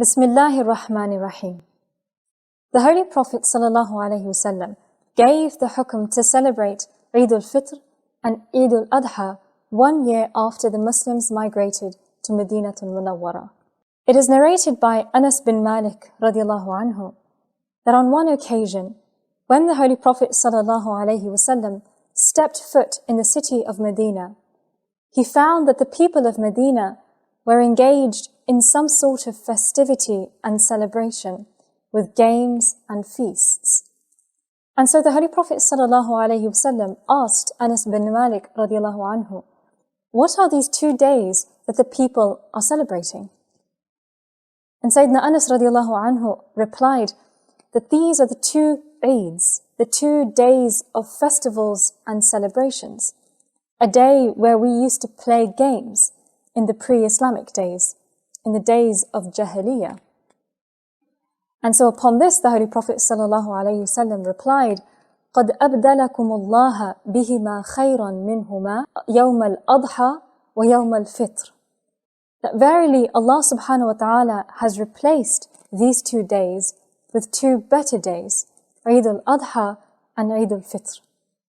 Bismillahir Rahmanir Rahim. The Holy Prophet ﷺ gave the hukm to celebrate Eid al-Fitr and Eid al-Adha 1 year after the Muslims migrated to Madinatul Munawwara. It is narrated by Anas bin Malik radiallahu anhu that on one occasion, when the Holy Prophet ﷺ stepped foot in the city of Medina, he found that the people of Medina were engaged in some sort of festivity and celebration with games and feasts. And so the Holy Prophet ﷺ asked Anas bin Malik radiallahu anhu, what are these 2 days that the people are celebrating? And Sayyidina Anas radiallahu anhu replied that these are the 2 Eids, the 2 days of festivals and celebrations, a day where we used to play games in the pre-Islamic days, in the days of Jahiliyyah. And so upon this, the Holy Prophet ﷺ replied, قَدْ أَبْدَلَكُمُ اللَّهَ بِهِمَا خَيْرًا مِنْهُمَا يَوْمَ الْأَضْحَى وَيَوْمَ الْفِطْرِ. That verily Allah subhanahu wa ta'ala has replaced these 2 days with 2 better days, Eid al-Adha and Eid al-Fitr,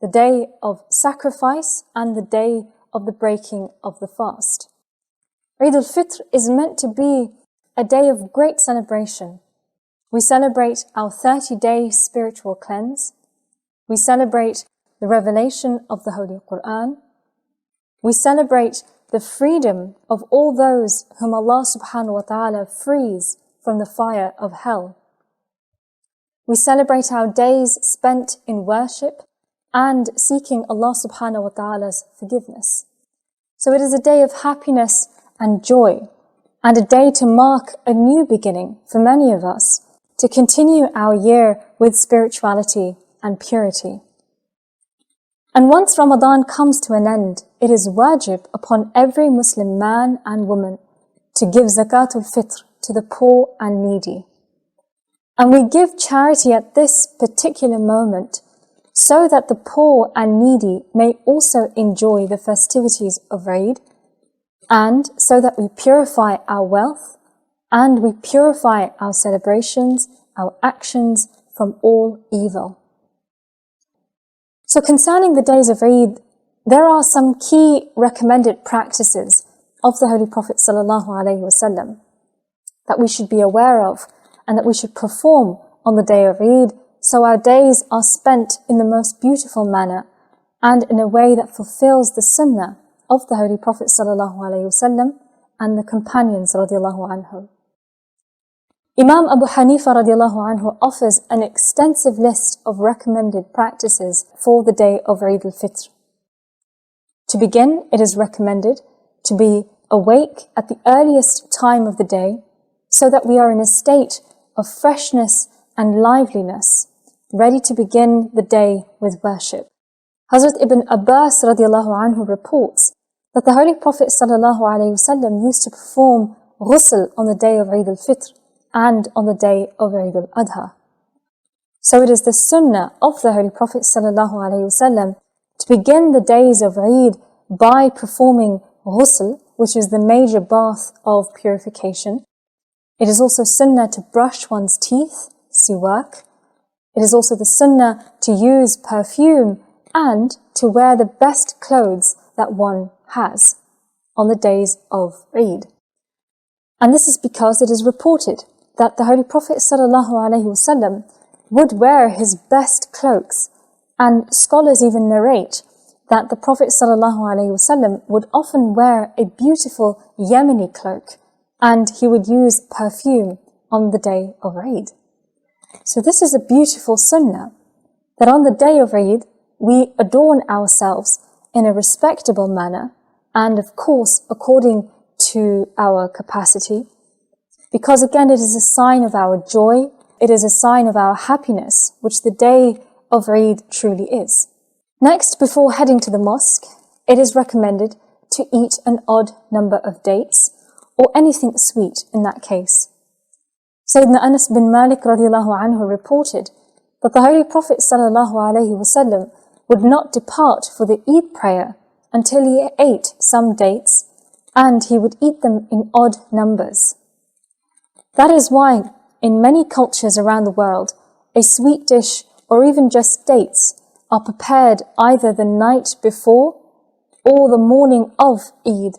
the day of sacrifice and the day of the breaking of the fast. Eid al-Fitr is meant to be a day of great celebration. We celebrate our 30-day spiritual cleanse. We celebrate the revelation of the Holy Quran. We celebrate the freedom of all those whom Allah subhanahu wa ta'ala frees from the fire of hell. We celebrate our days spent in worship and seeking Allah subhanahu wa ta'ala's forgiveness. So it is a day of happiness and joy, and a day to mark a new beginning for many of us to continue our year with spirituality and purity. And once Ramadan comes to an end, it is wajib upon every Muslim man and woman to give zakatul fitr to the poor and needy. And we give charity at this particular moment so that the poor and needy may also enjoy the festivities of Eid, and so that we purify our wealth and we purify our celebrations, our actions from all evil. So concerning the days of Eid, there are some key recommended practices of the Holy Prophet ﷺ that we should be aware of and that we should perform on the day of Eid, so our days are spent in the most beautiful manner and in a way that fulfills the sunnah of the Holy Prophet ﷺ and the companions radiallahu anhu. Imam Abu Hanifa radiallahu anhu offers an extensive list of recommended practices for the day of Eid al-Fitr. To begin, it is recommended to be awake at the earliest time of the day so that we are in a state of freshness and liveliness, ready to begin the day with worship. Hazrat Ibn Abbas radiallahu anhu reports that the Holy Prophet ﷺ used to perform ghusl on the day of Eid al-Fitr and on the day of Eid al-Adha. So it is the sunnah of the Holy Prophet ﷺ to begin the days of Eid by performing ghusl, which is the major bath of purification. It is also sunnah to brush one's teeth, siwak. It is also the sunnah to use perfume and to wear the best clothes that one has on the days of Eid. And this is because it is reported that the Holy Prophet ﷺ would wear his best cloaks, and scholars even narrate that the Prophet ﷺ would often wear a beautiful Yemeni cloak, and he would use perfume on the day of Eid. So this is a beautiful sunnah, that on the day of Eid, we adorn ourselves in a respectable manner, and of course, according to our capacity, because again, it is a sign of our joy, it is a sign of our happiness, which the day of Eid truly is. Next, before heading to the mosque, it is recommended to eat an odd number of dates, or anything sweet in that case. Sayyidina Anas bin Malik radiallahu anhu reported that the Holy Prophet ﷺ would not depart for the Eid prayer until he ate some dates, and he would eat them in odd numbers. That is why in many cultures around the world, a sweet dish or even just dates are prepared either the night before or the morning of Eid,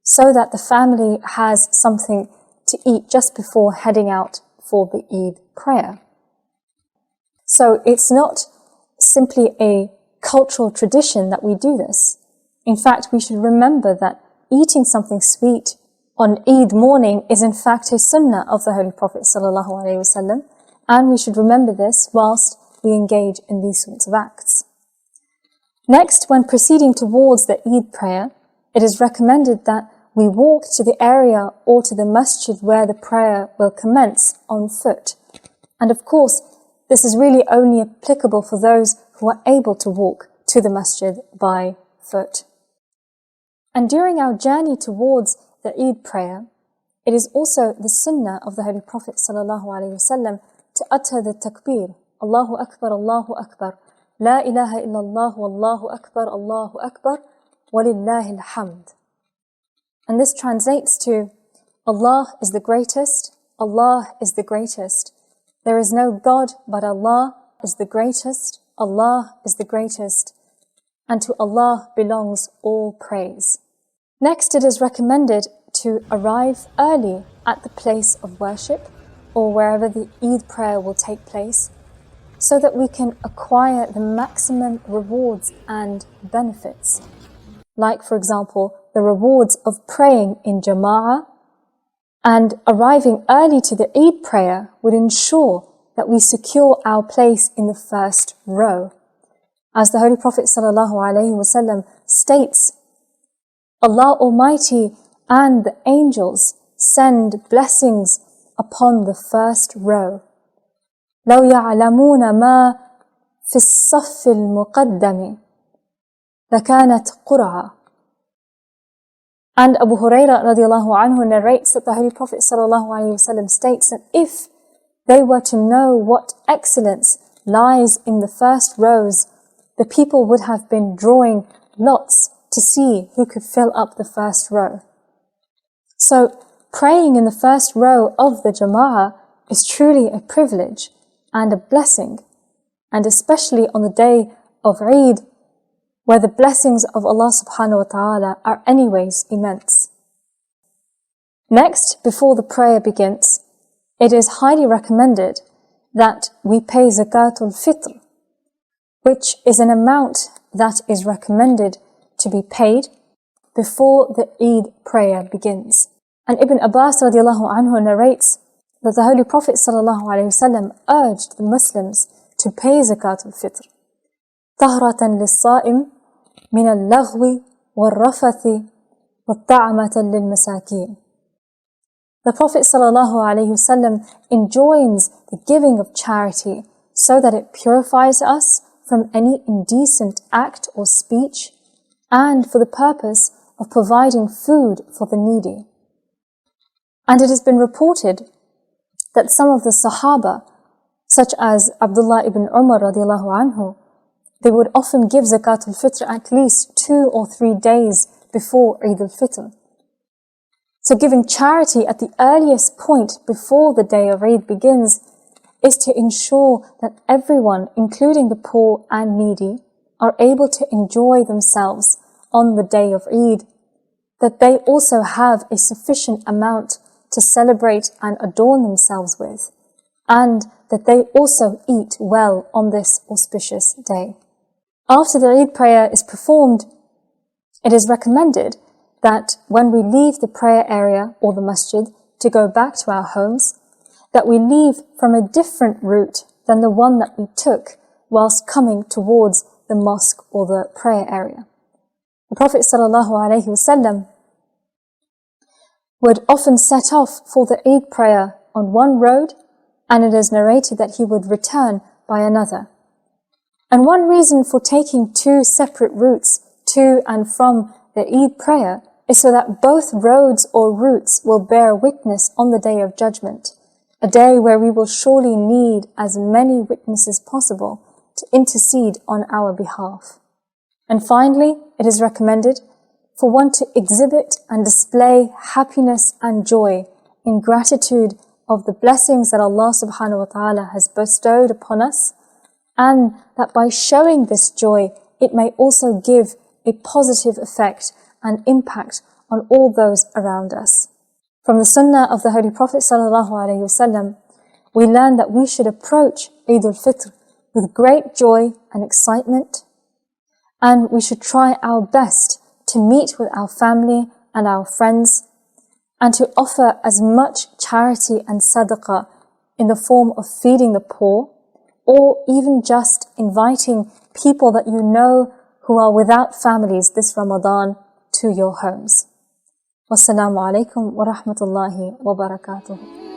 so that the family has something to eat just before heading out for the Eid prayer. So it's not simply a cultural tradition that we do this. In fact, we should remember that eating something sweet on Eid morning is in fact a sunnah of the Holy Prophet ﷺ, and we should remember this whilst we engage in these sorts of acts. Next, when proceeding towards the Eid prayer, it is recommended that we walk to the area or to the masjid where the prayer will commence on foot. And of course, this is really only applicable for those who are able to walk to the masjid by foot. And during our journey towards the Eid prayer, it is also the sunnah of the Holy Prophet ﷺ to utter the takbir, Allahu Akbar, Allahu Akbar, La ilaha illallah, Wallahu Akbar, Walillahi alhamd. And this translates to, Allah is the greatest, Allah is the greatest. There is no God but Allah is the greatest, Allah is the greatest, and to Allah belongs all praise. Next, it is recommended to arrive early at the place of worship or wherever the Eid prayer will take place, so that we can acquire the maximum rewards and benefits. Like, for example, the rewards of praying in Jama'ah, and arriving early to the Eid prayer would ensure that we secure our place in the first row. As the Holy Prophet ﷺ states, Allah Almighty and the angels send blessings upon the first row. لو يعلمون ما في الصف المقدم لكانت قرعة. And Abu Hurairah radiallahu anhu narrates that the Holy Prophet ﷺ states that if they were to know what excellence lies in the first rows, the people would have been drawing lots to see who could fill up the first row. So praying in the first row of the Jama'ah is truly a privilege and a blessing, and especially on the day of Eid, where the blessings of Allah subhanahu wa ta'ala are anyways immense. Next, before the prayer begins, it is highly recommended that we pay zakatul fitr, which is an amount that is recommended to be paid before the Eid prayer begins. And Ibn Abbas radiallahu anhu narrates that the Holy Prophet ﷺ urged the Muslims to pay zakatul fitr, طهرة للصائم من اللغو والرفث والطعمة للمساكين. The Prophet ﷺ enjoins the giving of charity so that it purifies us from any indecent act or speech, and for the purpose of providing food for the needy. And it has been reported that some of the Sahaba, such as Abdullah ibn Umar radiallahu anhu, they would often give zakatul fitr at least 2 or 3 days before Eid al-Fitr. So giving charity at the earliest point before the day of Eid begins is to ensure that everyone, including the poor and needy, are able to enjoy themselves on the day of Eid, that they also have a sufficient amount to celebrate and adorn themselves with, and that they also eat well on this auspicious day. After the Eid prayer is performed, it is recommended that when we leave the prayer area or the masjid to go back to our homes, that we leave from a different route than the one that we took whilst coming towards the mosque or the prayer area. The Prophet ﷺ would often set off for the Eid prayer on one road, and it is narrated that he would return by another. And one reason for taking 2 separate routes to and from the Eid prayer is so that both roads or routes will bear witness on the Day of Judgment, a day where we will surely need as many witnesses possible to intercede on our behalf. And finally, it is recommended for one to exhibit and display happiness and joy in gratitude of the blessings that Allah subhanahu wa ta'ala has bestowed upon us, and that by showing this joy, it may also give a positive effect and impact on all those around us. From the sunnah of the Holy Prophet sallallahu alaihi wasallam, we learn that we should approach Eid al-Fitr with great joy and excitement, and we should try our best to meet with our family and our friends, and to offer as much charity and sadaqah in the form of feeding the poor, or even just inviting people that you know who are without families this Ramadan to your homes. Wassalamu alaikum wa rahmatullahi wa barakatuh.